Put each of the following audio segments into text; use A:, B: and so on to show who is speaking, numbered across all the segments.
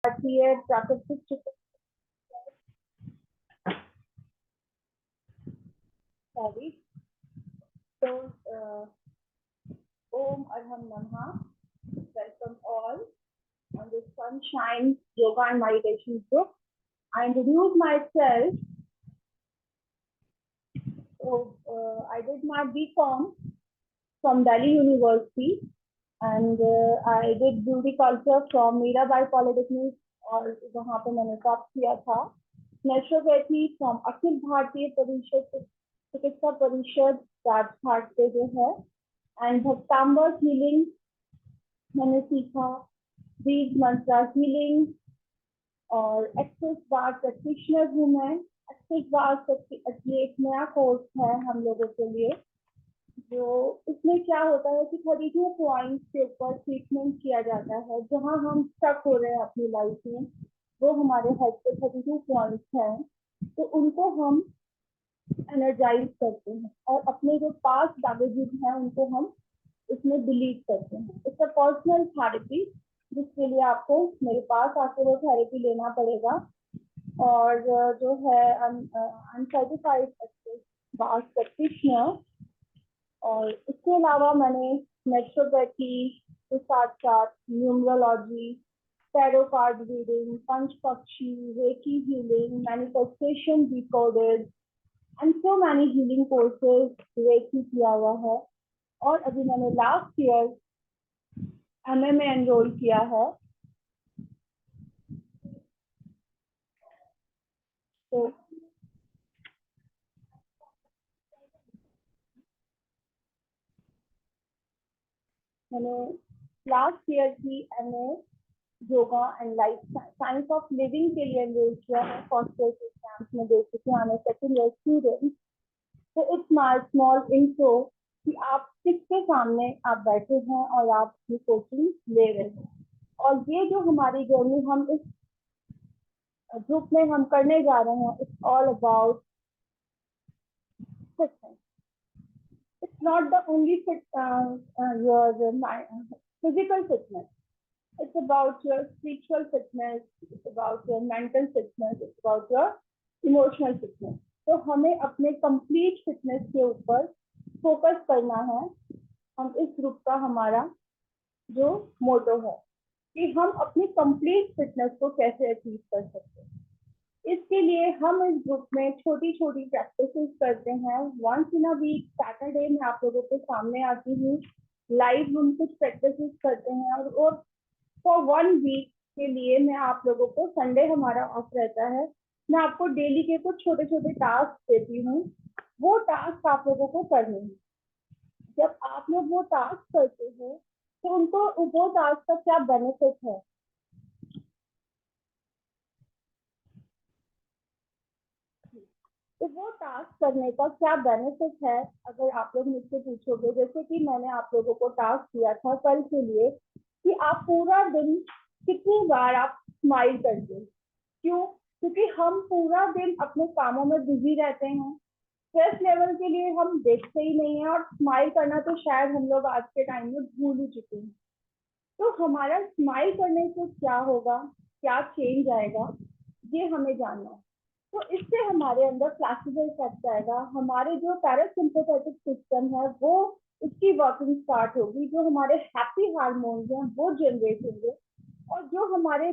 A: भारतीय प्राकृतिक चिकित्सा तो Om Arham Namaha. Welcome all on this Sunshine Yoga and Meditation group. I introduce myself. So I did my BCom from Delhi University, and I did beauty culture from Mirabai Polytechnic, और वहाँ पे मैंने प्राप्त किया था naturopathy from Akhil Bharatiya परिषद चिकित्सा परिषद राजघाट पे जो है, एंड भक्तांबर हीलिंग मैंने सीखा, बीज मंत्रा हीलिंग, और एक्सेस बार प्रैक्टिशनर हूँ मैं। एक्सेस बार एक नया कोर्स है हम लोगों के लिए, जो इसमें क्या होता है कि 32 पॉइंट्स के ऊपर ट्रीटमेंट किया जाता है। जहां हम स्टक हो रहे हैं अपनी लाइफ में, वो हमारे हेड पे 32 पॉइंट्स हैं, तो उनको हम एनर्जाइज करते हैं और अपने जो पास्ट बैगेजेस हैं उनको हम इसमें डिलीट करते हैं। इट्स अ पर्सनल थेरेपी, जिसके लिए आपको मेरे पास आके वो थेरेपी लेना पड़ेगा। और जो है अनसर्टिफाइड बार प्रैक्टिशनर, और इसके अलावा मैंने नेचुरोपैथी के साथ साथ न्यूमरोलॉजी, टैरो कार्ड रीडिंग, पंच पक्षी, reiki healing, manifestation decoded and so many healing courses reiki किया हुआ है। और अभी मैंने लास्ट ईयर एमए में एनरोल किया है। तो मैंने लास्ट ईयर की MA yoga and life science of living के लिए एनरोल किया है। फर्स्ट ईयर के एग्जाम्स में दे चुकी हूँ, सेकेंड ईयर स्टूडेंट। तो इट्स माय स्मॉल इंट्रो कि आप किसके सामने आप बैठे हैं और आप अपनी कोचिंग ले रहे हैं। और ये जो हमारी जर्नी हम इस ग्रुप में हम करने जा रहे हैं, it's all about fitness. It's not the only your physical fitness. It's about your spiritual fitness, it's about your mental fitness, it's about your emotional fitness. तो हमें अपने कंप्लीट फिटनेस के ऊपर फोकस करना है। हम इस ग्रुप का हमारा जो मोटो है कि हम अपनी कंप्लीट फिटनेस को कैसे अचीव कर सकते हैं। इसके लिए हम इस ग्रुप में छोटी छोटी प्रैक्टिसेस करते हैं। Once in a week Saturday में आप लोगों के सामने आती हूँ, लाइव हम कुछ प्रैक्टिसेस करते हैं। और फॉर 1 वीक के लिए मैं आप लोगों को, संडे हमारा ऑफ रहता है, मैं आपको डेली के कुछ छोटे छोटे टास्क देती हूँ। वो टास्क आप लोगों को करने हैं। जब आप लोग वो टास्क करते हो तो उनको वो टास्क का क्या बेनिफिट है, तो वो टास्क करने का क्या बेनिफिट है, अगर आप लोग मुझसे पूछोगे। जैसे कि मैंने आप लोगों को टास्क दिया था कल के लिए कि आप पूरा दिन कितनी बार आप स्माइल करते हो। क्यों? क्योंकि हम पूरा दिन अपने कामों में बिजी रहते हैं, स्ट्रेस लेवल के लिए हम देखते ही नहीं है, और स्माइल करना तो शायद हम लोग आज के टाइम में भूल ही चुके हैं। तो हमारा स्माइल करने से क्या होगा, क्या चेंज आएगा, ये हमें जानना है। तो इससे हमारे अंदर फ्लैक्सिबल इफेक्ट आएगा। हमारे जो पैरासिम्पैथेटिक सिस्टम है वो उसकी वर्किंग स्टार्ट होगी, जो हमारे हैप्पी हार्मोन्स हैं वो जनरेट होंगे, और जो हमारे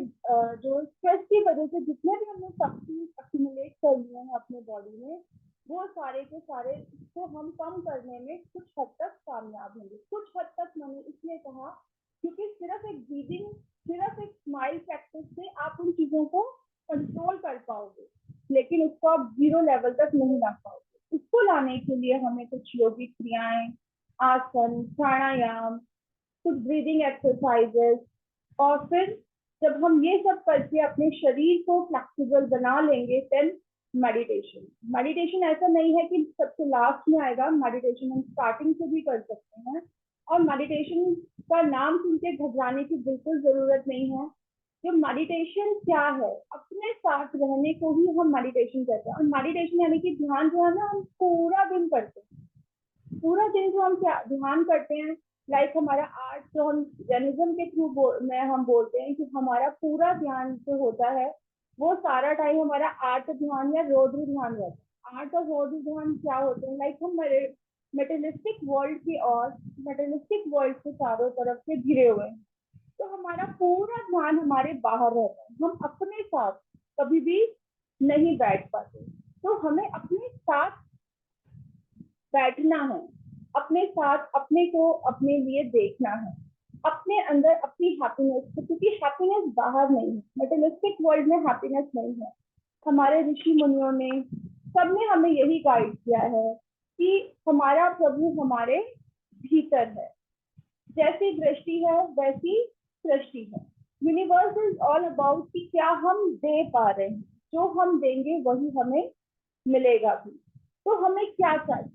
A: जो स्ट्रेस की वजह से जितने भी हमने टॉक्सिन्स एक्यूमुलेट कर लिए हैं अपने बॉडी में, वो सारे के सारे इसको हम कम करने में कुछ हद तक कामयाब होंगे। कुछ हद तक मैंने इसलिए कहा क्योंकि सिर्फ एक ब्रीदिंग, सिर्फ एक स्माइल प्रैक्टिस से आप उन चीजों को कंट्रोल कर पाओगे, लेकिन उसको आप 0 लेवल तक नहीं ला पाओगे। इसको लाने के लिए हमें कुछ योगिक क्रियाएं, आसन, प्राणायाम, कुछ ब्रीदिंग एक्सरसाइजेस, और फिर जब हम ये सब करके अपने शरीर को फ्लेक्सिबल बना लेंगे, देन मेडिटेशन। मेडिटेशन ऐसा नहीं है कि सबसे लास्ट में आएगा, मेडिटेशन हम स्टार्टिंग से भी कर सकते हैं। और मेडिटेशन का नाम सुन के घबराने की बिल्कुल जरूरत नहीं है। जो मेडिटेशन क्या है, अपने साथ रहने को ही हम मेडिटेशन कहते हैं। और मेडिटेशन यानी कि ध्यान जो है ना, हम पूरा दिन करते हैं। पूरा दिन जो हम क्या ध्यान करते हैं, लाइक हमारा आर्ट जो हम जर्नलिज्म के थ्रू में हम बोलते हैं कि हमारा पूरा ध्यान जो होता है वो सारा टाइम हमारा आर्ट ध्यान या रौद्र ध्यान रहता है। आर्ट और रौद्र ध्यान क्या होते हैं, लाइक हम मेटेलिस्टिक वर्ल्ड की और मेटेलिस्टिक वर्ल्ड के चारों तरफ से घिरे हुए हैं, तो हमारा पूरा ध्यान हमारे बाहर रहता है, हम अपने साथ कभी भी नहीं बैठ पाते। तो हमें अपने साथ बैठना है, अपने साथ अपने को अपने लिए देखना है, अपने अंदर अपनी हैप्पीनेस को, क्योंकि हैप्पीनेस बाहर नहीं है, मटेरियलिस्टिक वर्ल्ड में हैप्पीनेस नहीं है। हमारे ऋषि मुनियों ने सबने हमें यही गाइड किया है कि हमारा प्रभु हमारे भीतर है, जैसी दृष्टि है वैसी सृष्टि है। यूनिवर्स इज ऑल अबाउट कि क्या हम दे पा रहे हैं, जो हम देंगे वही हमें मिलेगा भी। तो हमें क्या चाहिए,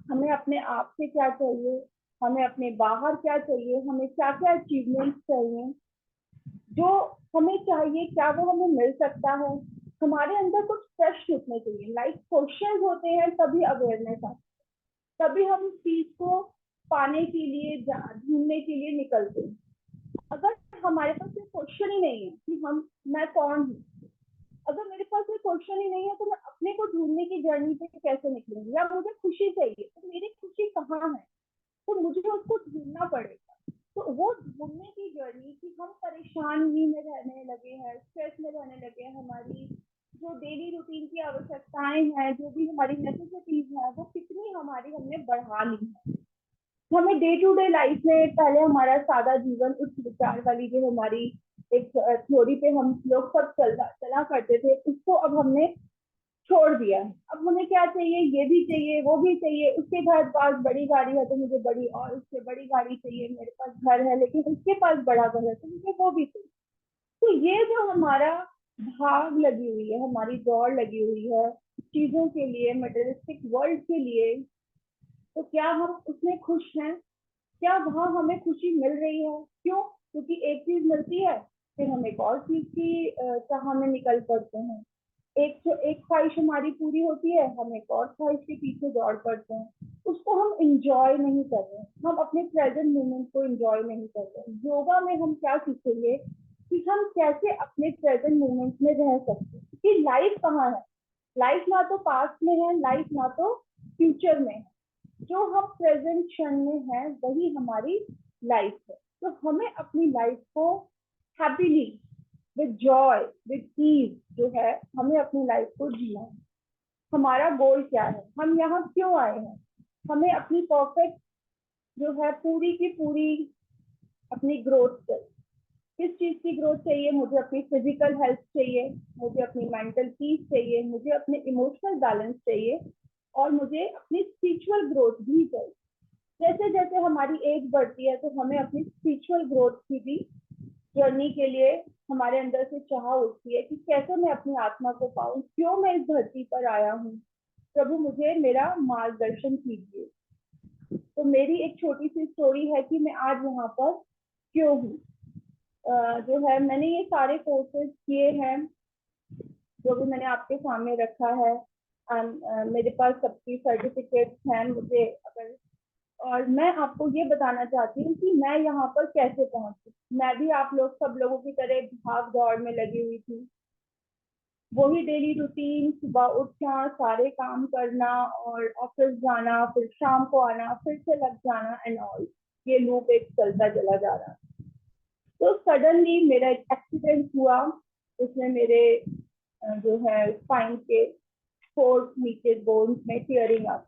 A: हमें अपने आप से क्या चाहिए, हमें अपने बाहर क्या चाहिए, हमें क्या क्या अचीवमेंट चाहिए, जो हमें चाहिए क्या वो हमें मिल सकता है। हमारे अंदर कुछ प्रश्न उठने चाहिए, लाइक क्वेश्चन होते हैं तभी अवेयरनेस आती है, तभी हम उस चीज को पाने के लिए ढूंढने के लिए निकलते हैं। अगर हमारे पास कोई क्वेश्चन ही नहीं है कि हम मैं कौन हूँ, अगर मेरे पास कोई क्वेश्चन ही नहीं है तो मैं अपने को ढूंढने की जर्नी पे कैसे निकलूंगी। या मुझे खुशी चाहिए तो मेरी खुशी कहाँ है, तो मुझे उसको ढूंढना पड़ेगा। तो वो ढूंढने की जर्नी कि हम परेशानी में रहने लगे हैं, स्ट्रेस में रहने लगे हैं, हमारी जो डेली रूटीन की आवश्यकताएं हैं, जो भी हमारी नेसेसिटीज हैं, वो कितनी हमारी हमने बढ़ा ली है। हमें डे टू डे लाइफ में पहले हमारा सादा जीवन उच्च विचार वाली जो हमारी एक थ्योरी पे हम लोग सब चला करते थे, उसको अब हमने छोड़ दिया है। अब हमें क्या चाहिए, ये भी चाहिए वो भी चाहिए, उसके बाद पास बड़ी गाड़ी है तो मुझे बड़ी, और उससे बड़ी गाड़ी चाहिए, मेरे पास घर है लेकिन उसके पास बड़ा घर है तो मुझे वो भी चाहिए। तो ये जो हमारा भाग लगी हुई है, हमारी दौड़ लगी हुई है चीजों के लिए, मटेरियलिस्टिक वर्ल्ड के लिए, तो क्या हम उसमें खुश हैं, क्या वहां हमें खुशी मिल रही है? क्यों? क्योंकि एक चीज मिलती है फिर हम एक और चीज की चाह में निकल पड़ते हैं। एक ख्वाहिश हमारी पूरी होती है, हम एक और ख्वाहिश के पीछे दौड़ पड़ते हैं, उसको हम इंजॉय नहीं कर रहे हैं, हम अपने प्रेजेंट मोमेंट को इंजॉय नहीं कर रहे हैं। योगा में हम क्या सीखेंगे कि हम कैसे अपने प्रेजेंट मोमेंट में रह सकते हैं, कि लाइफ कहाँ है, लाइफ ना तो पास्ट में है, लाइफ ना तो फ्यूचर में है, जो हम प्रेजेंट क्षण में है वही हमारी लाइफ है। तो हमें अपनी लाइफ को happily, with joy, with ease जो है, हमें अपनी लाइफ को जीना है। हमारा गोल क्या है, हम यहाँ क्यों आए हैं, हमें अपनी परफेक्ट जो है पूरी की पूरी अपनी ग्रोथ चाहिए। किस चीज की ग्रोथ चाहिए? मुझे अपनी फिजिकल हेल्थ चाहिए, मुझे अपनी मेंटल पीस चाहिए, मुझे अपने इमोशनल बैलेंस चाहिए, और मुझे अपनी स्पिरिचुअल ग्रोथ भी चाहिए। जैसे जैसे हमारी एज बढ़ती है तो हमें अपनी स्पिरिचुअल ग्रोथ की भी जर्नी के लिए हमारे अंदर से चाह उठती है कि कैसे मैं अपनी आत्मा को पाऊं, क्यों मैं इस धरती पर आया हूँ, प्रभु मुझे मेरा मार्गदर्शन कीजिए। तो मेरी एक छोटी सी स्टोरी है कि मैं आज यहाँ पर क्यों हूँ। जो है मैंने ये सारे कोर्सेज किए हैं जो भी मैंने आपके सामने रखा है, मेरे पास सबकी सर्टिफिकेट्स हैं। मुझे अगर, और मैं आपको ये बताना चाहती हूँ कि मैं यहाँ पर कैसे पहुंची। मैं भी आप लोग सब लोगों की तरह भाग दौड़ में लगी हुई थी, वही डेली रूटीन, सुबह उठना, सारे काम करना और ऑफिस जाना, फिर शाम को आना, फिर से लग जाना एंड ऑल, ये लूप एक चलता चला जा रहा। तो सडनली मेरा एक एक्सीडेंट हुआ, उसमें मेरे जो है स्पाइन के फोर्थ नीचे बोन्स में टीयरिंग आ,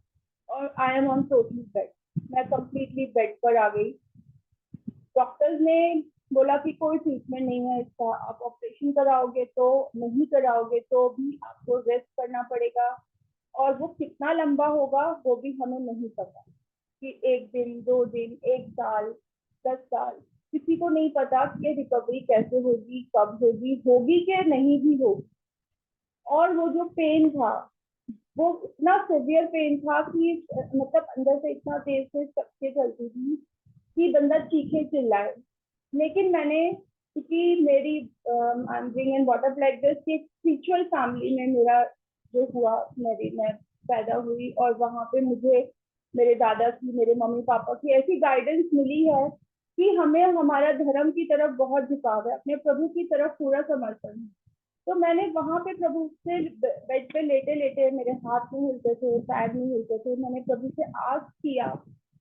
A: और I am on totally bed. मैं कंप्लीटली बेड पर आ गई। डॉक्टर्स ने बोला कि कोई ट्रीटमेंट नहीं है इसका, आप ऑपरेशन कराओगे तो नहीं, कराओगे तो भी आपको रेस्ट करना पड़ेगा, और वो कितना लंबा होगा वो भी हमें नहीं पता, कि 1 दिन 2 दिन 1 साल 10 साल, किसी को नहीं पता कि रिकवरी कैसे होगी, कब होगी, होगी कि नहीं भी होगी। और वो जो पेन था वो इतना सिवियर पेन था कि मतलब अंदर से इतना तेज से चक्के चलती थी कि बंदा चीखे चिल्लाए। लेकिन मैंने, क्योंकि मेरी I am being and bought up like this, कि स्पिरिचुअल फैमिली में मेरा जो हुआ, मैं पैदा हुई और वहां पे मुझे मेरे दादा की, मेरे मम्मी पापा की ऐसी गाइडेंस मिली है कि हमें हमारा धर्म की तरफ बहुत झुकाव है, अपने प्रभु की तरफ पूरा समर्पण है। तो मैंने वहां पे प्रभु से बेड पे लेटे लेटे, मेरे हाथ नहीं हिलते थे, पैर नहीं हिलते थे, मैंने प्रभु से आस्क किया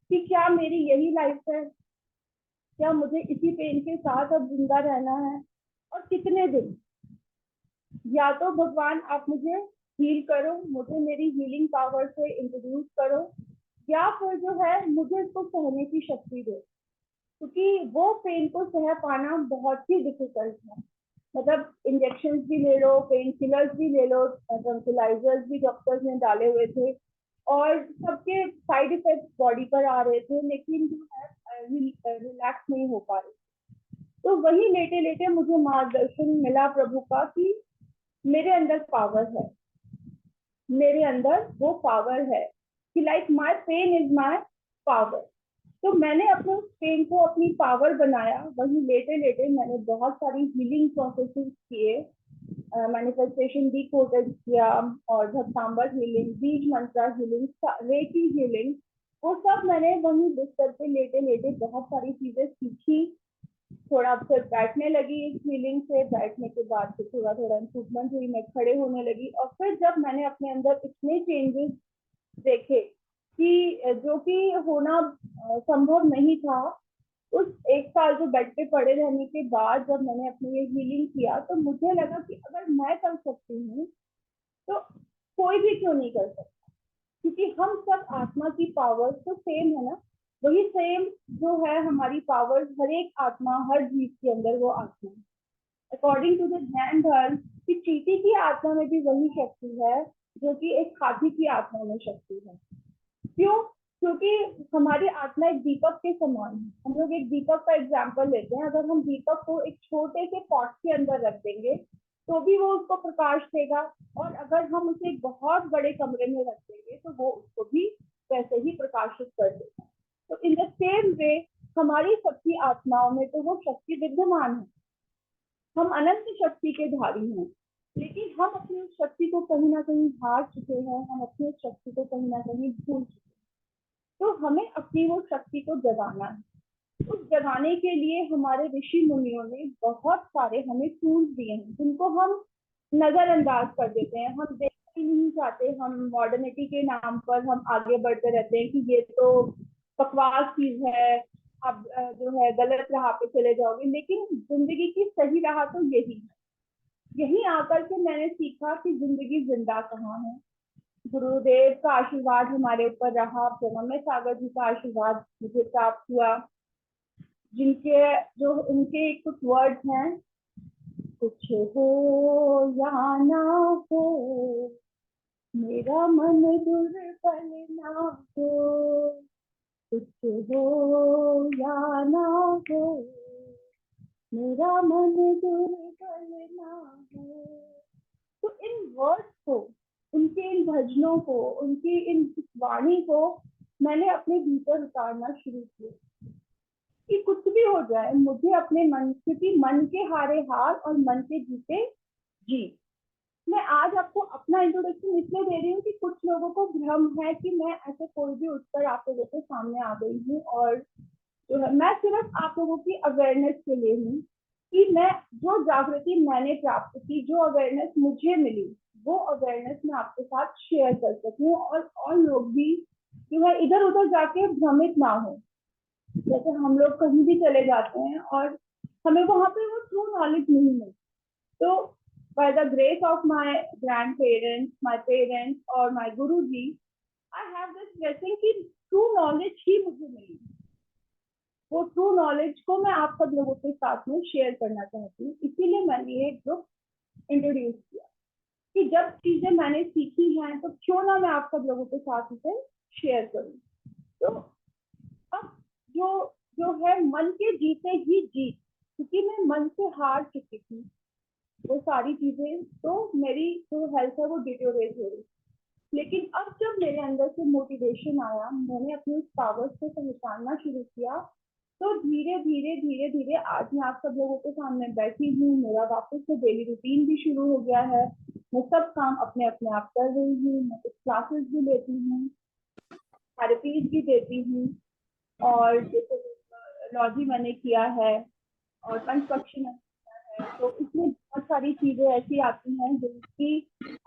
A: कि क्या मेरी यही लाइफ है, क्या मुझे इसी पेन के साथ अब जिंदा रहना है, और कितने दिन। या तो भगवान आप मुझे हील करो, मुझे मेरी हीलिंग पावर से इंट्रोड्यूस करो, या फिर जो है मुझे इसको सहने की शक्ति दो, क्योंकि वो पेन को सह पाना बहुत ही डिफिकल्ट है। मतलब इंजेक्शन भी ले लो, पेन किलर्स भी ले लो, ट्रंकुलाइजर्स भी डॉक्टर्स ने डाले हुए थे, और सबके साइड इफेक्ट्स बॉडी पर आ रहे थे, लेकिन जो है रिलैक्स नहीं हो पा रही। तो वही लेटे लेटे मुझे मार्गदर्शन मिला प्रभु का कि मेरे अंदर पावर है, मेरे अंदर वो पावर है कि like my pain is my power. तो मैंने अपने उस पेन को अपनी पावर बनाया। वही लेटे लेटे मैंने बहुत सारी हीलिंग प्रोसेसेस किए, मैनिफेस्टेशन डिकोडेड किया, और भक्तांबर हीलिंग, बीज मंत्रा हीलिंग, रेकी हीलिंग, वो सब मैंने वही बिस्तर पे लेटे लेटे बहुत सारी चीजें सीखी। थोड़ा फिर बैठने लगी इस फीलिंग से, बैठने के बाद फिर थोड़ा थोड़ा इम्प्रूवमेंट हुई, मैं खड़े होने लगी, और फिर जब मैंने अपने अंदर इतने चेंजेस देखे कि जो कि होना संभव नहीं था, उस एक साल जो बेड पे पड़े रहने के बाद जब मैंने अपनी ये हीलिंग किया, तो मुझे लगा कि अगर मैं कर सकती हूँ तो कोई भी क्यों नहीं कर सकता, क्योंकि हम सब आत्मा की पावर तो सेम है ना। वही सेम जो है हमारी पावर्स, हर एक आत्मा, हर जीव के अंदर वो आत्मा है। अकॉर्डिंग टू द जैन धर्म कि चींटी की आत्मा में भी वही शक्ति है जो कि एक हाथी की आत्मा में शक्ति है। क्यों? क्योंकि हमारी आत्मा एक दीपक के समान है। हम लोग एक दीपक का एग्जाम्पल लेते हैं, अगर हम दीपक को एक छोटे से पॉट के अंदर रख देंगे तो भी वो उसको प्रकाश देगा, और अगर हम उसे एक बहुत बड़े कमरे में रख देंगे तो वो उसको भी वैसे ही प्रकाशित कर देगा। तो इन द सेम वे हमारी सबकी आत्माओं में तो वो शक्ति विद्यमान है। हम अनंत शक्ति के धारी हैं, लेकिन हम अपनी उस शक्ति को कहीं ना कहीं हार चुके हैं, हम अपनी उस शक्ति को कहीं ना कहीं भूल चुके हैं। तो हमें अपनी वो शक्ति को जगाना है। उस जगाने के लिए हमारे ऋषि मुनियों ने बहुत सारे हमें टूल्स दिए हैं, जिनको हम नजरअंदाज कर देते हैं, हम देखना ही नहीं चाहते, हम मॉडर्निटी के नाम पर हम आगे बढ़ते रहते हैं कि ये तो बकवास चीज है, अब जो है गलत राह पे चले जाओगे। लेकिन जिंदगी की सही राह तो यही है। यही आकर के मैंने सीखा कि जिंदगी जिंदा कहाँ है। गुरुदेव का आशीर्वाद हमारे ऊपर रहा, प्रणम्य सागर जी का आशीर्वाद मुझे प्राप्त हुआ, जिनके जो उनके कुछ वर्ड्स हैं, कुछ हो या ना हो, मेरा मन दुर्बल ना हो, कुछ हो या ना हो, मेरा मन दुर्बल ना हो। तो इन वर्ड्स को, उनके इन भजनों को, उनकी इन वाणी को मैंने अपने भीतर उतारना शुरू किया कि कुछ भी हो जाए मुझे अपने मन, क्योंकि मन के हारे हार और मन के जीते जीत। मैं आज आपको अपना इंट्रोडक्शन इसलिए दे रही हूँ कि कुछ लोगों को भ्रम है कि मैं ऐसे कोई भी उठकर आप लोगों के सामने आ गई हूँ, और जो है मैं सिर्फ आप लोगों की अवेयरनेस के लिए हूँ कि मैं जो जागृति मैंने प्राप्त की, जो अवेयरनेस मुझे मिली, वो अवेयरनेस मैं आपके साथ शेयर कर सकूँ, और लोग भी जो है इधर उधर जाके भ्रमित ना हो। जैसे हम लोग कहीं भी चले जाते हैं और हमें वहां पे वो ट्रू नॉलेज नहीं मिलती, तो by the grace of my grand parents, my parents और my Guru ji, I have this blessing कि ट्रू नॉलेज ही मुझे मिली। वो ट्रू नॉलेज को मैं आप सब लोगों के साथ में शेयर करना चाहती हूँ, इसीलिए मैंने ये ग्रुप इंट्रोड्यूस किया कि जब चीजें मैंने सीखी हैं तो क्यों ना मैं आप सब लोगों के साथ इसे शेयर करूँ। तो अब जो जो है मन के जीते ही जीत, क्योंकि मैं मन से हार चुकी थी, वो सारी चीजें, तो मेरी जो हेल्थ है वो डिटोरेट हो रही। लेकिन अब जब मेरे अंदर से मोटिवेशन आया, मैंने अपनी उस पावर को पहचानना शुरू किया, तो धीरे धीरे धीरे धीरे आज मैं आप सब लोगों के सामने बैठी हूँ। मेरा वापस से डेली रूटीन भी शुरू हो गया है, मैं सब काम अपने अपने आप कर रही हूँ, मैं कुछ क्लासेस भी लेती हूँ, थेरेपीज भी देती हूँ, और जैसे लॉजी मैंने किया है और पंच पक्षी मैंने किया है, तो इसमें बहुत सारी चीजें ऐसी आती हैं जिनकी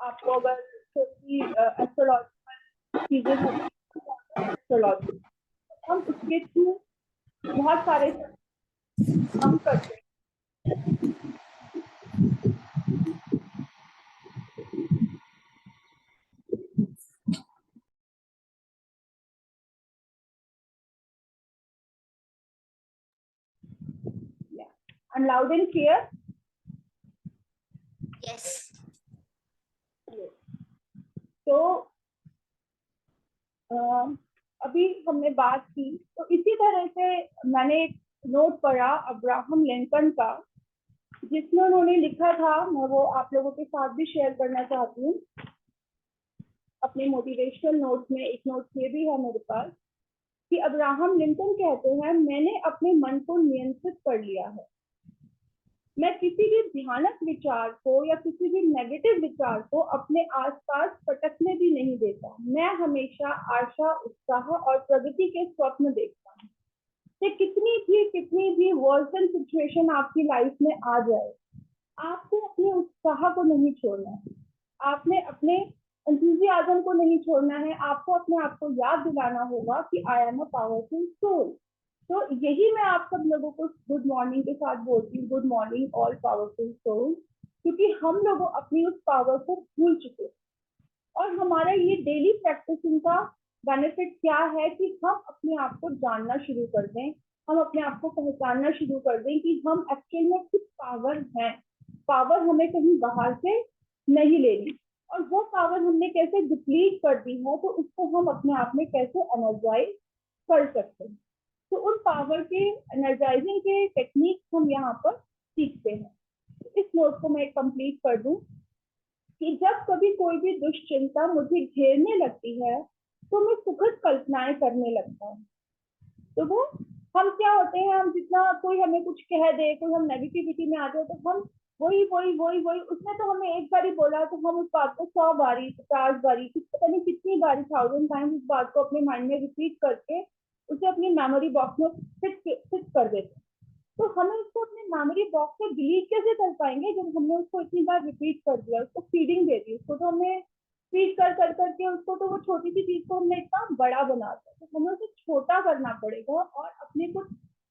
A: आपको अगर छोटी एस्ट्रोलॉजिकल चीजें होती हैं, एस्ट्रोलॉजी हम उसके थ्रू बहुत सारे हम करते हैं। I'm loud and clear?
B: Yes.
A: तो अभी हमने बात की, तो इसी तरह से मैंने एक नोट पढ़ा अब्राहम लिंकन का, जिसमें उन्होंने लिखा था, मैं वो आप लोगों के साथ भी शेयर करना चाहती हूँ। अपने मोटिवेशनल नोट्स में एक नोट ये भी है मेरे पास कि अब्राहम लिंकन कहते हैं, मैंने अपने मन को नियंत्रित कर लिया है। मैं किसी भी भयानक विचार को या किसी भी नेगेटिव विचार को अपने आसपास पटकने भी नहीं देता। मैं हमेशा आशा, उत्साह और प्रगति के स्वप्न देखता हूँ। कि कितनी भी वर्सन सिचुएशन आपकी लाइफ में आ जाए, आपको अपने उत्साह को नहीं छोड़ना है, आपने अपने एंथुसियाज्म को नहीं छोड़ना है। आपको अपने आप को याद दिलाना होगा कि I am a powerful soul. तो यही मैं आप सब लोगों को गुड मॉर्निंग के साथ बोलती हूँ, good morning all powerful soul, क्योंकि हम लोग अपनी उस पावर को भूल चुके हैं। और हमारा ये डेली प्रैक्टिसिंग का बेनिफिट क्या है कि हम अपने आप को जानना शुरू कर दें, हम अपने आप को पहचानना शुरू कर दें कि हम एक्चुअल में किस पावर हैं। पावर हमें कहीं बाहर से नहीं लेनी, और वो पावर हमने कैसे डिप्लीट कर दी है, तो उसको हम अपने आप में कैसे एनर्जाइज कर सकते हैं। तो उन पावर के एनर्जाइजिंग के टेक्निक हम यहाँ पर सीखते हैं। इस नोट को मैं कंप्लीट कर दूं कि जब कभी कोई भी दुश्चिंता मुझे घेरने लगती है, तो मैं सुखद कल्पनाएं करने लगता हूँ। तो वो हम क्या होते हैं, हम जितना कोई हमें कुछ कह दे, कोई हम नेगेटिविटी में आ जाए, तो हम वही वही वही वही, उसने तो हमें एक बार ही बोला, तो हम उस बात को 100 बारी, 50 बारी, पता नहीं कितनी बारी, 1000 टाइम्स उस बात को अपने माइंड में रिपीट करके उसे अपनी मेमोरी बॉक्स में फिट कर देते हैं। तो हमें उसको अपने मेमोरी बॉक्स से डिलीट कैसे कर पाएंगे जब हमने उसको इतनी बार रिपीट कर दिया, उसको फीडिंग दे दी, उसको तो हमने फीड कर कर करके उसको, तो वो छोटी सी चीज को हमने इतना बड़ा बना दिया, तो हमें उसे छोटा करना पड़ेगा। और अपने कुछ,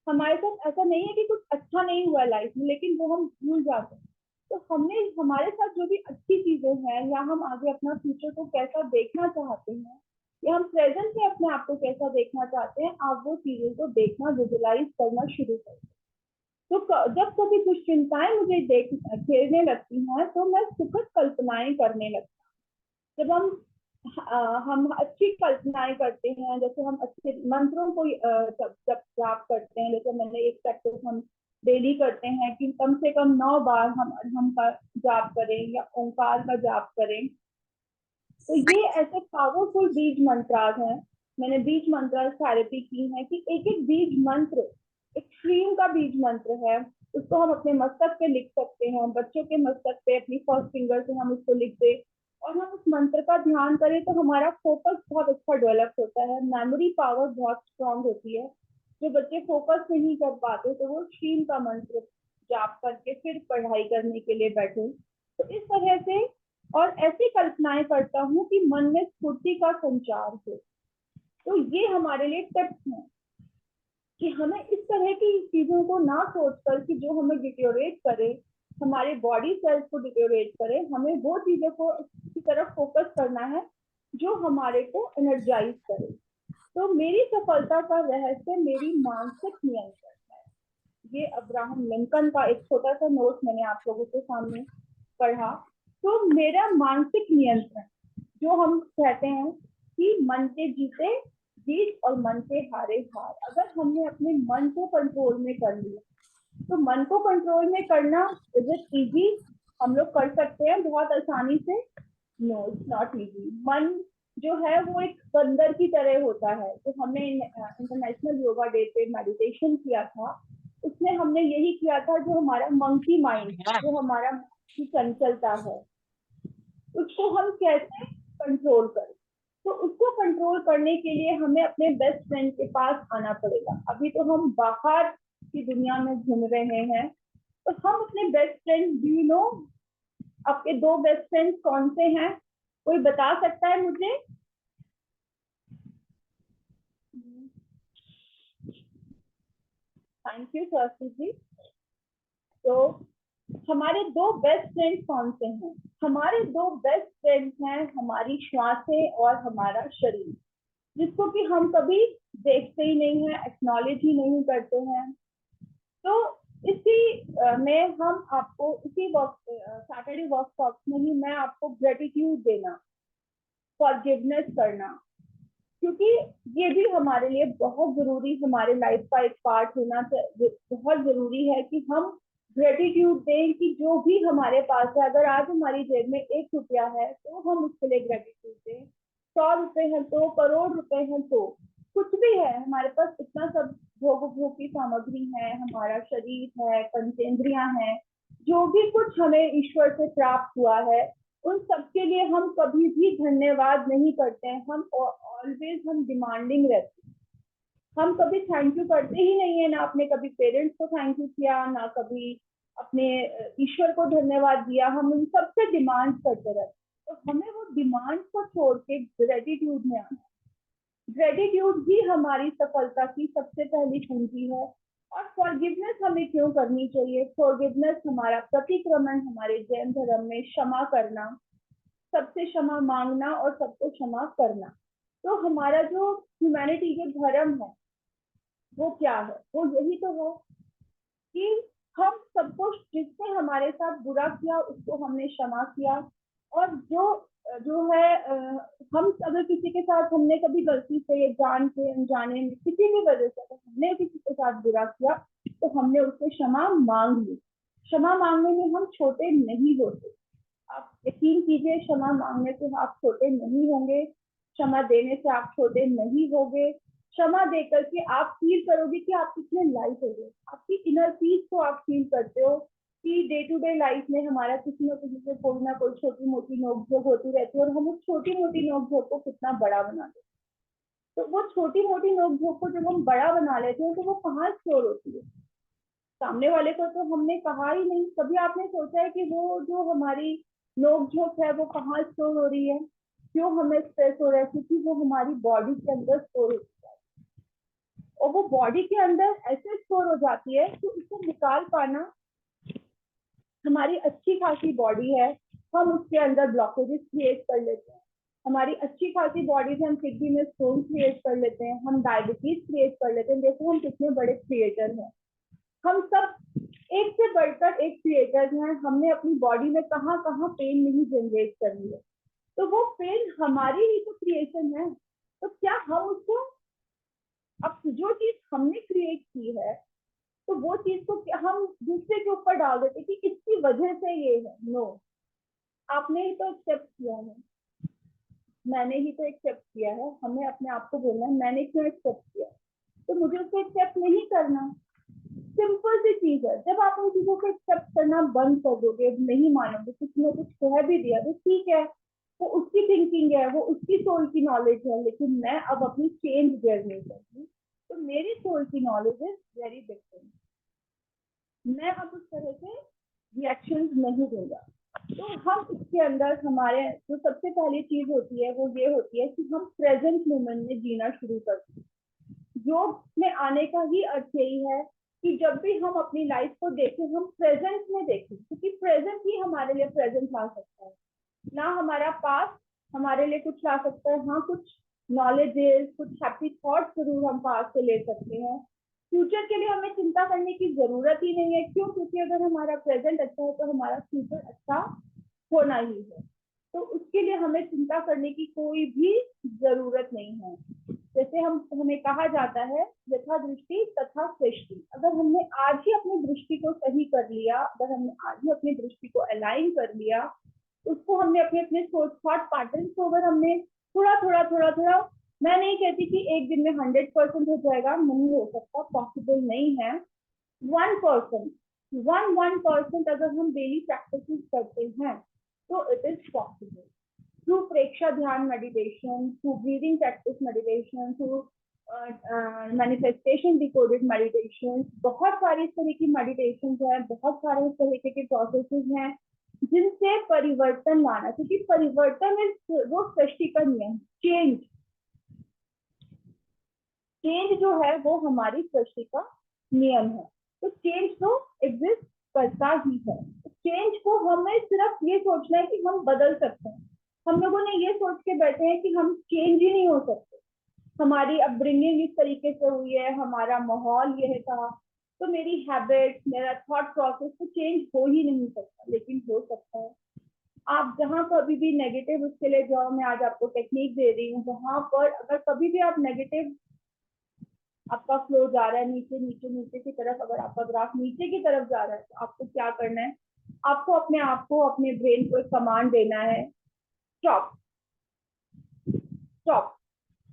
A: हमारे साथ ऐसा नहीं है कि कुछ अच्छा नहीं हुआ लाइफ में, लेकिन वो हम भूल जाते हैं। तो हमने हमारे साथ जो भी अच्छी चीजें हैं, या हम आगे अपना फ्यूचर को कैसा देखना चाहते हैं, या हम प्रेजेंट में अपने आप को कैसा देखना चाहते हैं, आप वो चीजों को देखना, विजुलाइज करना शुरू करें। तो जब कभी कुछ चिंताएं मुझे घेरने लगती हैं, तो मैं सुखद कल्पनाएं करने लगती हूँ। जब हम अच्छी कल्पनाएं करते हैं, जैसे हम अच्छे मंत्रों को जब जाप करते हैं, जैसे मैंने एक प्रैक्टिस हम डेली करते हैं कि कम से कम 9 बार हम का जाप करें या ओंकार का जाप करें। तो ये ऐसे पावरफुल बीज मंत्रास हैं। मैंने बीज मंत्र थेरेपी की है कि एक एक बीज मंत्र एक स्ट्रीम का बीज मंत्र है, उसको हम अपने मस्तक पे लिख सकते हैं। बच्चों के मस्तक पे अपनी फर्स्ट फिंगर से हम उसको लिख दे और हम उस मंत्र का ध्यान करें, तो हमारा फोकस बहुत अच्छा डेवलप होता है, मेमोरी पावर बहुत स्ट्रांग होती है। जो बच्चे फोकस नहीं कर पाते, तो वो स्ट्रीम का मंत्र जाप करके फिर पढ़ाई करने के लिए बैठे। तो इस तरह से, और ऐसी कल्पनाएं करता हूँ कि मन में स्फूर्ति का संचार हो। तो ये हमारे लिए टिप्स हैं कि हमें इस तरह की चीजों को ना सोचकर कि जो हमें डिटेरियोरेट करे, हमारे बॉडी सेल्स को डिटेरियोरेट करे, हमें वो चीजों को की तरफ फोकस करना है जो हमारे को एनर्जाइज करे। तो मेरी सफलता का रहस्य मेरी मानसिक नियंत्रण है। ये अब्राहम लिंकन का एक छोटा सा नोट मैंने आप लोगों के सामने पढ़ा। तो मेरा मानसिक नियंत्रण, जो हम कहते हैं कि मन के जीते जीत और मन के हारे हार, अगर हमने अपने मन को कंट्रोल में कर लिया, तो मन को कंट्रोल में करना इज इट इजी? हम लोग कर सकते हैं बहुत आसानी से? No, it's not easy. मन जो है वो एक बंदर की तरह होता है। तो हमने इंटरनेशनल योगा डे पे मेडिटेशन किया था, उसमें हमने यही किया था, जो हमारा मंकी माइंड, जो हमारा की चंचलता है, उसको हम कैसे कंट्रोल करें। तो उसको कंट्रोल करने के लिए हमें अपने बेस्ट फ्रेंड के पास आना पड़ेगा। अभी तो हम बाहर की दुनिया में घूम रहे हैं, तो हम अपने best friend, do you know आपके 2 बेस्ट फ्रेंड्स कौन से हैं? कोई बता सकता है मुझे? थैंक यू सरसी जी। तो हमारे 2 बेस्ट फ्रेंड्स कौन से हैं? हमारे 2 बेस्ट फ्रेंड्स हैं हमारी श्वासें और हमारा शरीर, जिसको कि हम कभी देखते ही नहीं है, एक्नॉलेज ही नहीं करते हैं। तो इसी में हम आपको इसी सैटरडे वर्कशॉप में ही मैं आपको ग्रेटिट्यूड देना, फॉरगिवनेस करना, क्योंकि ये भी हमारे लिए बहुत जरूरी, हमारे लाइफ का एक पार्ट होना चाहिए। बहुत जरूरी है कि हम ग्रेटिट्यूड दें कि जो भी हमारे पास है, अगर आज हमारी जेब में 1 रुपया है तो हम उसके लिए ग्रेटिट्यूड दें। 100 रुपए हैं तो, करोड़ रुपए हैं तो, कुछ भी है हमारे पास, इतना सब भोग की सामग्री है, हमारा शरीर है, पंचेंद्रियां हैं, जो भी कुछ हमें ईश्वर से प्राप्त हुआ है, उन सबके लिए हम कभी भी धन्यवाद नहीं करते हैं। हम ऑलवेज हम डिमांडिंग रहते हैं। हम कभी थैंक यू करते ही नहीं है, ना अपने कभी पेरेंट्स को थैंक यू किया, ना कभी अपने ईश्वर को धन्यवाद दिया। हम उन सबसे डिमांड करते रहते हैं। तो हमें वो डिमांड को छोड़ के ग्रेटिट्यूड में आना। ग्रेटिट्यूड ही हमारी सफलता की सबसे पहली कुंजी है। और फॉरगिवनेस हमें क्यों करनी चाहिए? फॉरगिवनेस हमारा प्रतिक्रमण, हमारे जैन धर्म में क्षमा करना, सबसे क्षमा मांगना और सबको क्षमा करना। तो हमारा जो ह्यूमैनिटी के धर्म है वो क्या है? वो यही तो है कि हम सबको, जिसने हमारे साथ बुरा किया उसको हमने क्षमा किया। और जो जो है हम अगर किसी के साथ हमने कभी गलती से, जान के अनजाने में, किसी भी वजह से अगर हमने किसी के साथ बुरा किया तो हमने उससे क्षमा मांग ली। क्षमा मांगने में हम छोटे नहीं होते। आप यकीन कीजिए, क्षमा मांगने से आप छोटे नहीं होंगे, क्षमा देने से आप छोटे नहीं होंगे। क्षमा देकर के आप फील करोगे कि आप कितने लाइट हो गए। आपकी इनर पीस को आप फील करते हो कि डे टू डे लाइफ में हमारा किसी न किसी से कोई ना कोई छोटी मोटी नोकझोंक होती रहती है, और हम उस छोटी मोटी नोकझोंक को कितना बड़ा बना देते हैं। तो वो छोटी मोटी नोकझोंक को जब हम बड़ा बना लेते हैं तो वो कहाँ स्टोर होती है? सामने वाले को तो हमने कहा ही नहीं। कभी आपने सोचा है कि वो जो हमारी नोक झोंक है वो कहाँ स्टोर हो रही है? क्यों हमें स्ट्रेस हो रहा है? क्योंकि वो हमारी बॉडी के अंदर स्टोर होती है, और वो बॉडी के अंदर ऐसे स्टोर हो जाती है कि उसको निकाल पाना, हमारी अच्छी खासी बॉडी है, हम उसके अंदर ब्लॉकेजेस क्रिएट कर लेते हैं। हमारी अच्छी खासी बॉडी से हम किडनी में स्टोन क्रिएट कर लेते हैं, हम डायबिटीज क्रिएट कर लेते हैं। देखो हम कितने बड़े क्रिएटर हैं। हम सब एक से बढ़कर एक क्रिएटर हैं। हमने अपनी बॉडी में कहाँ कहाँ पेन नहीं जनरेट कर ली है, तो वो पेन हमारी ही तो क्रिएशन है। तो क्या हम उसको, अब जो चीज हमने क्रिएट की है, तो वो चीज को क्या हम दूसरे के ऊपर डाल देते कि इसकी वजह से ये है? नो, आपने ही तो एक्सेप्ट किया है, मैंने ही तो एक्सेप्ट किया है। हमें अपने आप को बोलना है मैंने क्यों एक्सेप्ट किया, तो मुझे उसको एक्सेप्ट नहीं करना। सिंपल सी चीज है। जब आप उन चीजों को एक्सेप्ट करना बंद कर दोगे, नहीं मानोगे, किसी ने कुछ कह भी दिया तो ठीक है, वो उसकी थिंकिंग है, वो उसकी सोल की नॉलेज है, लेकिन मैं अब अपनी चेंज जर्नी करती। तो मेरी सोल की नॉलेज इज वेरी डिफरेंट। मैं अब उस तरह से रिएक्शन नहीं दूंगा। तो हम इसके अंदर हमारे जो सबसे पहली चीज होती है वो ये होती है कि हम प्रेजेंट मोमेंट में जीना शुरू करते हैं। योग में आने का ही अर्थ यही है कि जब भी हम अपनी लाइफ को देखें, हम प्रेजेंट में देखें, क्योंकि प्रेजेंट ही हमारे लिए प्रेजेंट ला सकता है। ना हमारा पास्ट हमारे लिए कुछ ला सकता है। हाँ, कुछ नॉलेजेस, कुछ हैप्पी थॉट्स जरूर हम पास्ट से ले सकते हैं। फ्यूचर के लिए हमें चिंता करने की जरूरत ही नहीं है। क्यों? क्योंकि अगर हमारा प्रेजेंट अच्छा है तो हमारा फ्यूचर अच्छा होना ही है। तो उसके लिए हमें चिंता करने की कोई भी जरूरत नहीं है। जैसे हमें कहा जाता है यथा दृष्टि तथा सृष्टि। अगर हमने आज ही अपनी दृष्टि को सही कर लिया, अगर हमने आज ही अपनी दृष्टि को अलाइन कर लिया, उसको हमने अपने अपने सोच थॉट पैटर्न को अगर हमने थोड़ा थोड़ा थोड़ा थोड़ा, मैं नहीं कहती कि एक दिन में 100% हो जाएगा, नहीं हो सकता, पॉसिबल नहीं है। 1%, 1% अगर हम डेली प्रैक्टिस करते हैं तो इट इज पॉसिबल। थ्रू प्रत्यक्षा ध्यान meditation, through breathing practice meditation, through manifestation decoded meditation, बहुत सारी इस तरह की मेडिटेशन है, बहुत सारे इस तरीके के प्रोसेसेस हैं जिनसे परिवर्तन लाना, क्योंकि परिवर्तन वो सृष्टि का नियम, चेंज जो है वो हमारी सृष्टि का नियम है। तो चेंज तो एग्जिस्ट करता ही है। चेंज को हमें सिर्फ ये सोचना है कि हम बदल सकते हैं। हम लोगों ने ये सोच के बैठे हैं कि हम चेंज ही नहीं हो सकते, हमारी अपब्रिंगिंग इस तरीके से हुई है, हमारा माहौल यह था, तो मेरी हैबिट, मेरा थॉट प्रोसेस तो चेंज हो ही नहीं सकता। लेकिन हो सकता है। आप जहाँ कभी भी नेगेटिव उसके लिए जाओ, मैं आज आपको टेक्निक दे रही हूँ, वहां पर अगर कभी भी आप नेगेटिव, आपका फ्लो जा रहा है नीचे नीचे नीचे की तरफ, अगर आपका ग्राफ नीचे की तरफ जा रहा है, तो आपको क्या करना है, आपको अपने आप को, अपने ब्रेन को एक कमांड देना है, स्टॉप स्टॉप।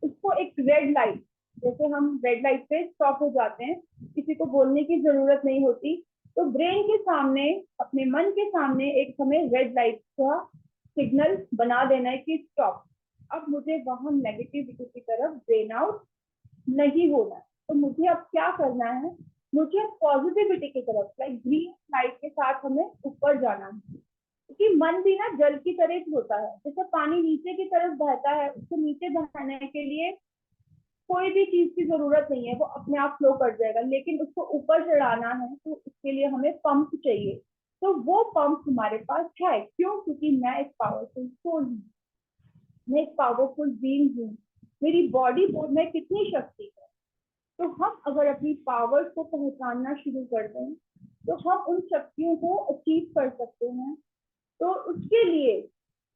A: उसको एक रेड लाइट, जैसे हम रेड लाइट पे स्टॉप हो जाते हैं, किसी को बोलने की जरूरत नहीं होती, तो ब्रेन के सामने, अपने मन के सामने एक हमें रेड लाइट का सिग्नल बना देना है कि स्टॉप, अब मुझे वहां नेगेटिविटी की तरफ ब्रेन आउट नहीं होना। तो मुझे अब क्या करना है, मुझे पॉजिटिविटी की तरफ, लाइक ग्रीन लाइट के साथ हमें ऊपर जाना है, क्योंकि मन भी ना जल की तरह होता है, जैसे पानी नीचे की तरफ बहता है, उसको नीचे बहाने के लिए कोई भी चीज की जरूरत नहीं है, वो अपने आप फ्लो कर जाएगा। लेकिन उसको ऊपर चढ़ाना है तो उसके लिए हमें पंप चाहिए। तो वो पंप हमारे पास है, क्यों? क्योंकि मैं एक पावरफुल सोल हूँ, मैं एक पावरफुल बीइंग हूँ, मेरी बॉडी में कितनी शक्ति है। तो हम अगर अपनी पावर्स को पहचानना शुरू कर दें, तो हम उन शक्तियों को अचीव कर सकते हैं। तो उसके लिए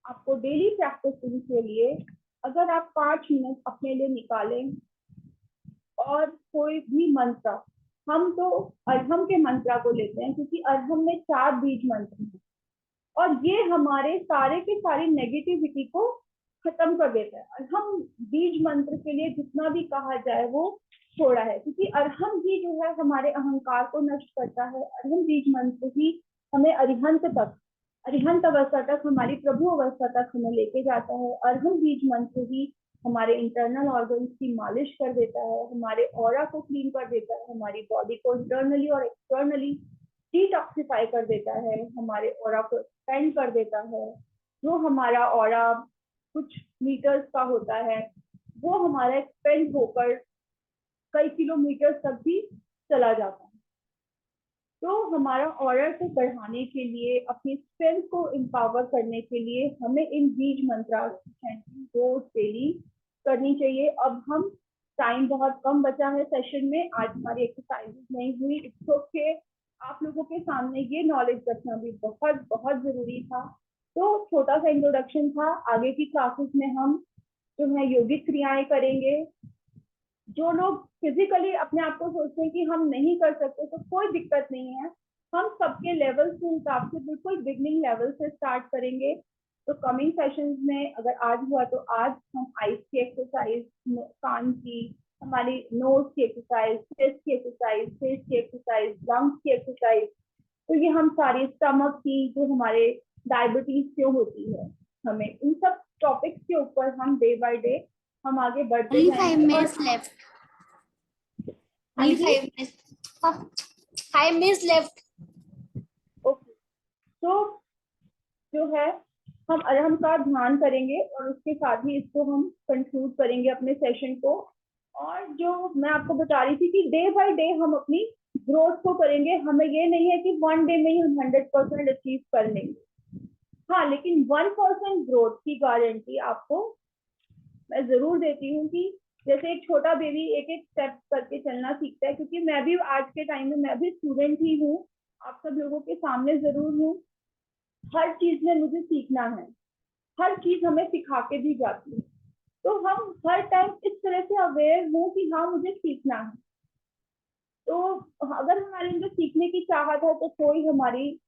A: आपको डेली प्रैक्टिस के लिए, अगर आप 5 मिनट अपने लिए निकालें और कोई भी मंत्र, हम तो अरहम के मंत्रा को लेते हैं, क्योंकि अरहम में 4 बीज मंत्र हैं और ये हमारे सारे के सारी नेगेटिविटी को खत्म कर देता है। अरहम बीज मंत्र के लिए जितना भी कहा जाए वो थोड़ा है, क्योंकि अरहम ही जो है हमारे अहंकार को नष्ट करता है। अरहम बीज मंत्र ही हमें अरिहंत अवस्था तक, हमारी प्रभु अवस्था तक हमें लेके जाता है। अरहम बीज मंत्र ही हमारे इंटरनल ऑर्गन्स की मालिश कर देता है, हमारे ऑरा को क्लीन कर देता है, हमारी बॉडी को इंटरनली और एक्सटर्नली डिटॉक्सिफाई कर देता है, हमारे ऑरा को एक्सपेंड कर देता है। जो हमारा ऑरा कुछ मीटर्स का होता है, वो हमारा एक्सपेंड होकर कई किलोमीटर तक भी चला जाता है। तो हमारा ऑरा को बढ़ाने के लिए, अपनी स्ट्रेंथ को एम्पावर करने के लिए हमें इन बीज मंत्रा की चैंटिंग रोज डेली करनी चाहिए। अब हम, टाइम बहुत कम बचा है सेशन में, आज हमारी एक्सरसाइजेस नहीं हुई, इट्स ओके। आप लोगों के सामने ये नॉलेज रखना भी बहुत बहुत जरूरी था। तो छोटा सा इंट्रोडक्शन था। आगे की क्लासेस में हम जो है योगिक क्रियाएं करेंगे। जो लोग फिजिकली अपने आप को सोचते हैं कि हम नहीं कर सकते, तो कोई दिक्कत नहीं है, हम सबके लेवल के हिसाब से बिल्कुल बिगनिंग लेवल से स्टार्ट करेंगे। तो कमिंग सेशंस में अगर आज हुआ तो आज हम आइस की एक्सरसाइज, कान की, हमारी नोज की एक्सरसाइज, चेस्ट की एक्सरसाइज, फेस की एक्सरसाइज, लंग्स की एक्सरसाइज, तो ये हम सारी, स्टमक की, जो हमारे डायबिटीज क्यों होती है, हमें इन सब टॉपिक्स के ऊपर हम डे बाय डे हम आगे बढ़ते
B: Only
A: जाएंगे।
B: 5 minutes left.
A: हाँ
B: Only
A: जी,
B: 5 minutes. 5 minutes left.
A: ओके। तो जो है हम अरहम का ध्यान करेंगे और उसके साथ ही इसको हम कंक्लूड करेंगे अपने सेशन को। और जो मैं आपको बता रही थी कि डे बाय डे हम अपनी ग्रोथ को करेंगे। हमें ये नहीं है कि 1 डे में ही हम 100% अचीव कर लेंगे। हाँ, लेकिन 1% ग्रोथ की गारंटी आपको मैं जरूर देती हूँ कि जैसे एक छोटा बेबी एक एक स्टेप करके चलना सीखता है, क्योंकि मैं भी आज के टाइम में मैं भी स्टूडेंट ही हूँ, आप सब लोगों के सामने जरूर हूँ। हर चीज में मुझे सीखना है, हर चीज हमें सिखा के भी जाती है। तो हम हर टाइम इस तरह से अवेयर हूँ कि हाँ मुझे सीखना है। तो अगर हमारे अंदर सीखने की चाहत है तो कोई हमारी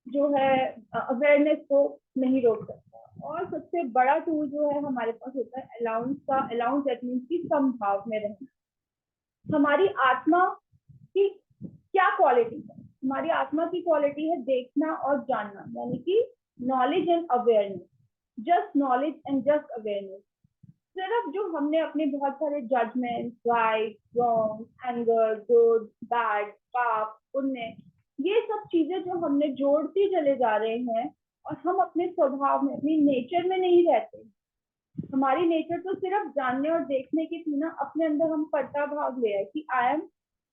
A: जो है अवेयरनेस को नहीं रोक सकता। और सबसे बड़ा टूल जो है हमारे पास होता है अलाउंस का। अलाउंस दैट मीन्स की समभाव में रहना। हमारी आत्मा की क्या क्वालिटी है? हमारी आत्मा की क्वालिटी है देखना और जानना, यानी कि knowledge and awareness. Just knowledge and just awareness. सिर्फ जो हमने अपने बहुत सारे judgement, right, wrong, anger, good, bad, पाप, पुण्य, ये सब चीजें जो हमने जोड़ते चले जा रहे हैं, और हम अपने स्वभाव में, अपनी नेचर में नहीं रहते। हमारी नेचर तो सिर्फ जानने और देखने की थी ना, अपने अंदर हम पढ़ता भाग ले आए कि आई एम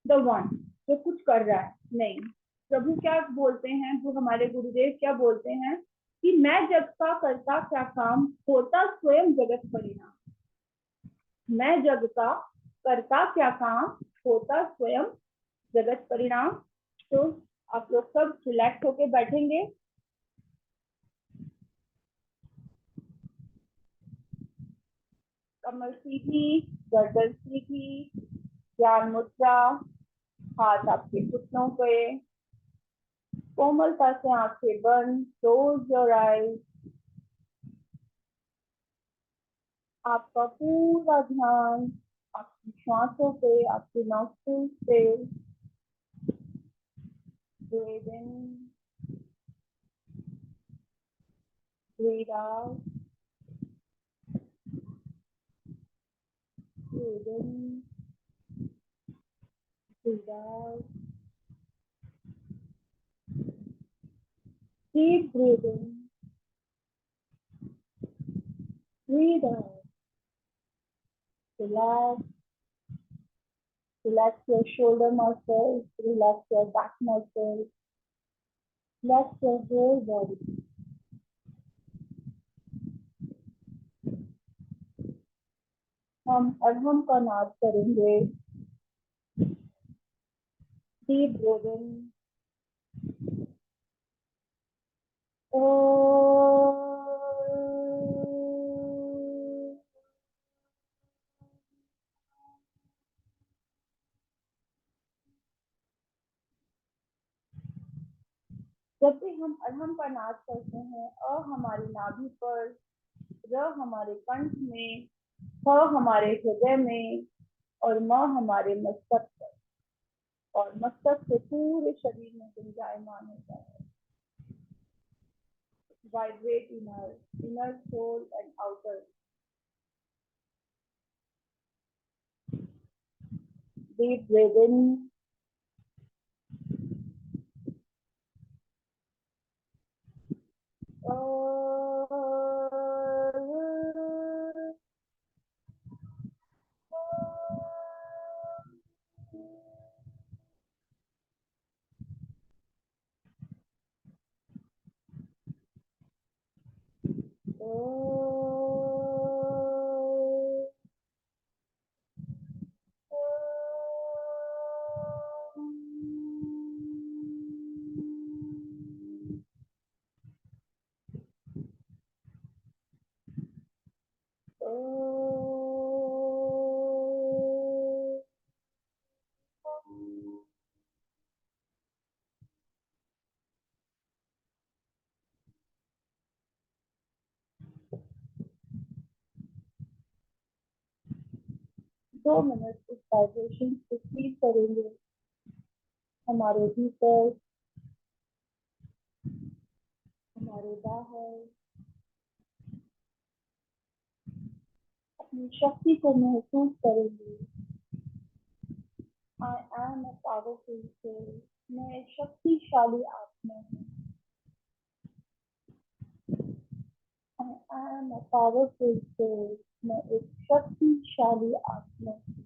A: द वन जो कुछ कर रहा है। नहीं, प्रभु क्या बोलते हैं, वो हमारे गुरुदेव क्या बोलते हैं कि मैं जग का करता क्या काम, होता स्वयं जगत परिणाम। मैं जग का करता क्या काम, होता स्वयं जगत परिणाम। तो आप लोग सब रिलैक्स होके बैठेंगे। कमर सीधी, गर्दन सीधी, ज्ञान मुद्रा, हाथ आपके घुटनों पे, कोमलता से आंखें बंद, क्लोज योर आईज। आपका पूरा ध्यान आपकी श्वासों पे, आपके नॉस्ट्रिल्स पे। Breathe in, breathe out, breathe in, breathe out. Deep breathing, breathe out, relax, relax your shoulder muscles, relax your back muscles, relax your whole body. हम अड़हम का नाद करेंगे। Deep breathing. जब भी हम अड़हम का नाद करते हैं, अ हमारी नाभि पर, र हमारे कंठ में, फ हमारे हृदय में, और म हमारे मस्तक पर, और मस्तक से पूरे शरीर में गुंजायमान होता है। Vibrate inner soul and outer. Deep breathe in. दो मिनट इस वाइब्रेशन को फील करेंगे हमारे भीतर, हमारे बाहर। अपनी शक्ति को महसूस करेंगे। I am a powerful soul. मैं एक शक्तिशाली आत्मा हूँ। I am a powerful soul. मैं एक शक्तिशाली आत्मा हूँ।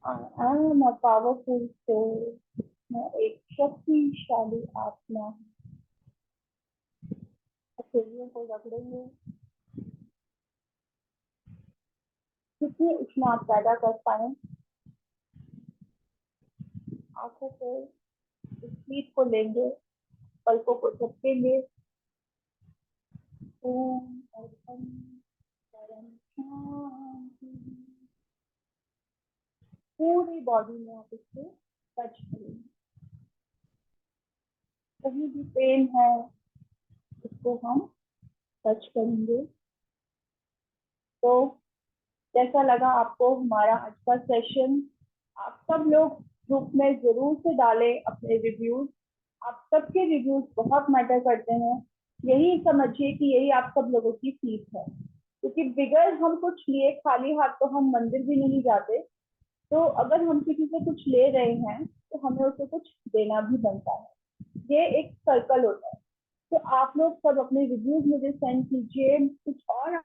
A: I am a powerful soul. मैं एक शक्तिशाली आत्मा हूँ। हथेलियों को रगड़ेंगे। कितनी उष्मा आप पैदा कर पाए। आंखों से इस हीट को लेंगे, पलकों को झपकेंगे। ओम और परम शांति। पूरी बॉडी में आप इसको टच करेंगे। कहीं भी पेन है, इसको हम टच करेंगे। तो कैसा लगा आपको हमारा आज का सेशन? आप सब लोग ग्रुप में जरूर से डालें अपने रिव्यूज। आप सबके रिव्यूज बहुत मैटर करते हैं यही समझिए कि यही आप सब लोगों की फीस है, क्योंकि बिगर हम कुछ लिए खाली हाथ तो हम मंदिर भी नहीं जाते। तो अगर हम किसी से कुछ ले रहे हैं तो हमें उसे कुछ देना भी बनता है। ये एक सर्कल होता है। तो आप लोग सब अपने रिव्यूज मुझे सेंड कीजिए। कुछ और